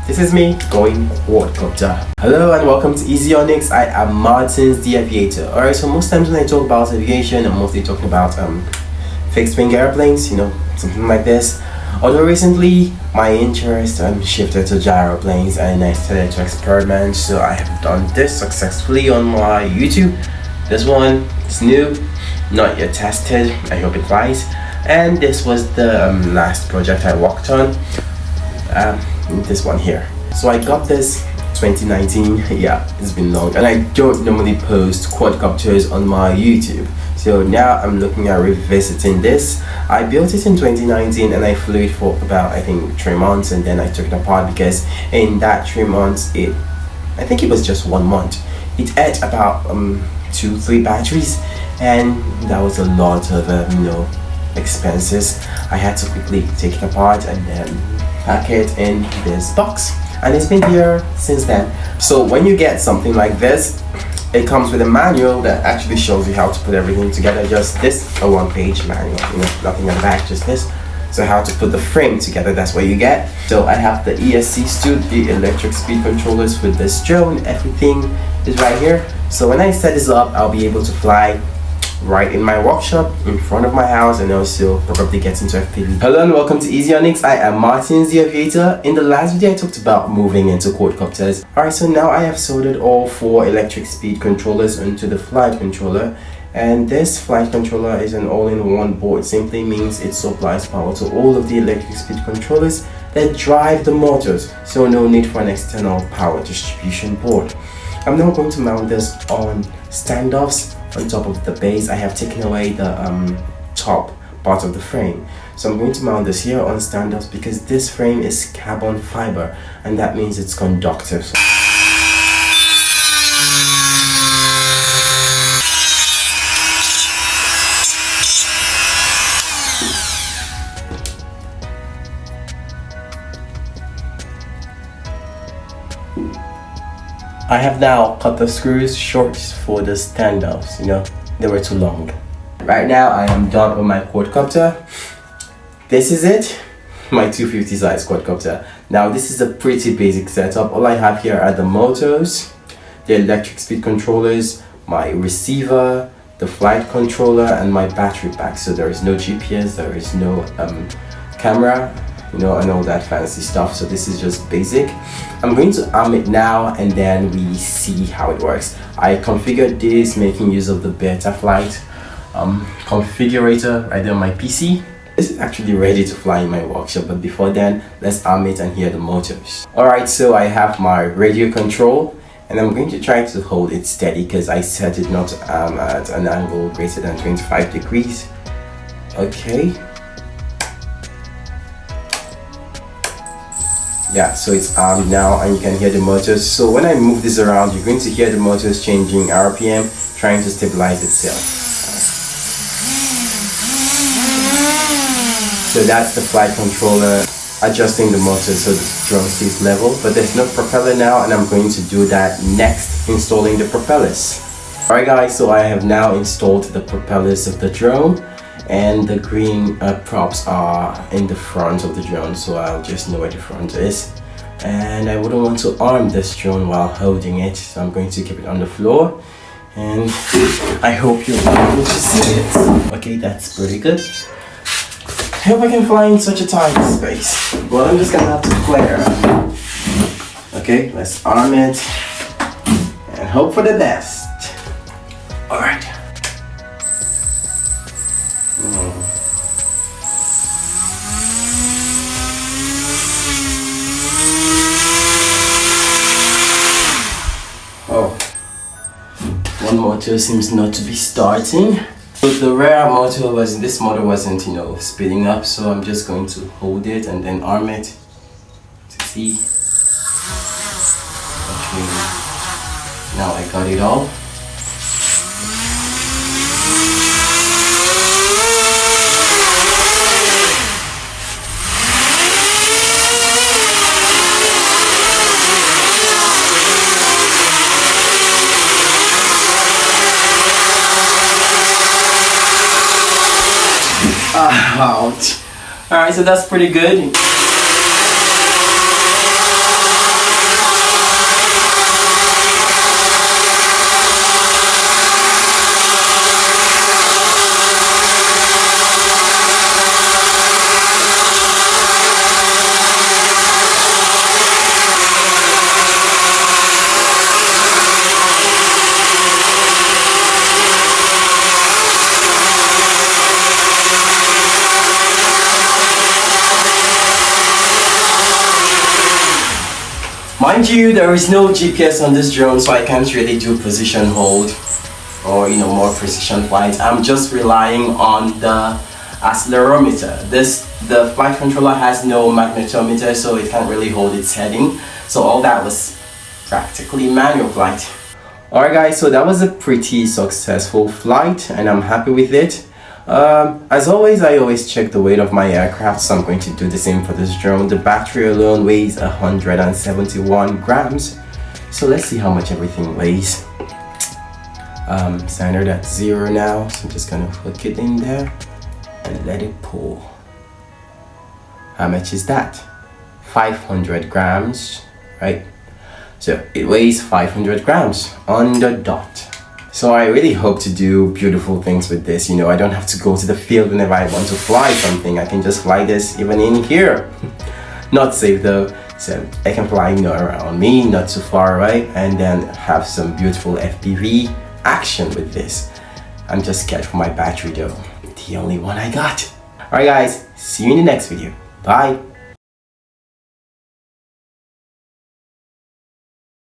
This is me going quadcopter. Hello and welcome to Easyonics. I am Martins the Aviator. Alright, so most times when I talk about aviation, I'm mostly talking about fixed wing airplanes, something like this. Although recently my interest shifted to gyroplanes and I started to experiment, so I have done this successfully on my YouTube. This one is new, not yet tested. I hope it flies. And this was the last project I worked on. This one here. So I got this 2019. Yeah, it's been long and I don't normally post quadcopters on my YouTube, so now I'm looking at revisiting this. I built it in 2019 and I flew it for about, I think, 3 months, and then I took it apart because in that 3 months I think it was just 1 month, it ate about 2-3 batteries, and that was a lot of expenses. I had to quickly take it apart and then pack it in this box, and it's been here since then. So when you get something like this, it comes with a manual that actually shows you how to put everything together. Just this, a 1-page manual, nothing on the back, just this. So how to put the frame together, that's what you get. So I have the ESC stud, the electric speed controllers with this drone, everything is right here. So when I set this up, I'll be able to fly right in my workshop in front of my house, and also probably get into FPV. Hello and welcome to Easyonics. I am Martins the Aviator. In the last video I talked about moving into quadcopters. Alright, so now I have soldered all 4 electric speed controllers onto the flight controller, and this flight controller is an all-in-one board. Simply means it supplies power to all of the electric speed controllers that drive the motors, so no need for an external power distribution board. I'm now going to mount this on standoffs on top of the base. I have taken away the top part of the frame, so I'm going to mount this here on standoffs because this frame is carbon fiber, and that means it's conductive. I have now cut the screws short for the standoffs, they were too long. Right now I am done with my quadcopter. This is it, my 250 size quadcopter. Now this is a pretty basic setup. All I have here are the motors, the electric speed controllers, my receiver, the flight controller, and my battery pack. So there is no GPS, there is no camera, and all that fancy stuff. So this is just basic. I'm going to arm it now and then we see how it works. I configured this making use of the Betaflight configurator right there on my PC. This is actually ready to fly in my workshop, but before then let's arm it and hear the motors. Alright, so I have my radio control and I'm going to try to hold it steady because I set it not at an angle greater than 25 degrees. Okay. Yeah, so it's armed now and you can hear the motors. So when I move this around, you're going to hear the motors changing RPM, trying to stabilize itself. So that's the flight controller adjusting the motor so the drone stays level, but there's no propeller now, and I'm going to do that next, installing the propellers. Alright guys, so I have now installed the propellers of the drone, and the green props are in the front of the drone, so I'll just know where the front is. And I wouldn't want to arm this drone while holding it, so I'm going to keep it on the floor, and I hope you'll be able to see it. Okay, that's pretty good. I hope I can fly in such a tight space. Well, I'm just gonna have to play around. Okay, let's arm it and hope for the best. Alright. Oh, one motor seems not to be starting. So the rear motor was, this motor wasn't, speeding up, so I'm just going to hold it and then arm it to see. Okay, now I got it all. Ouch. Alright, so that's pretty good. Mind you, there is no GPS on this drone, so I can't really do position hold or more precision flight. I'm just relying on the accelerometer. The flight controller has no magnetometer, so it can't really hold its heading. So all that was practically manual flight. Alright guys, so that was a pretty successful flight and I'm happy with it. As always, I always check the weight of my aircraft, so I'm going to do the same for this drone. The battery alone weighs 171 grams. So let's see how much everything weighs. Standard at 0 now, so I'm just gonna hook it in there and let it pull. How much is that? 500 grams, right? So it weighs 500 grams on the dot. So I really hope to do beautiful things with this. I don't have to go to the field whenever I want to fly something. I can just fly this even in here. Not safe though, so I can fly around me, not too far away, and then have some beautiful FPV action with this. I'm just scared for my battery though. The only one I got. Alright guys, see you in the next video. Bye.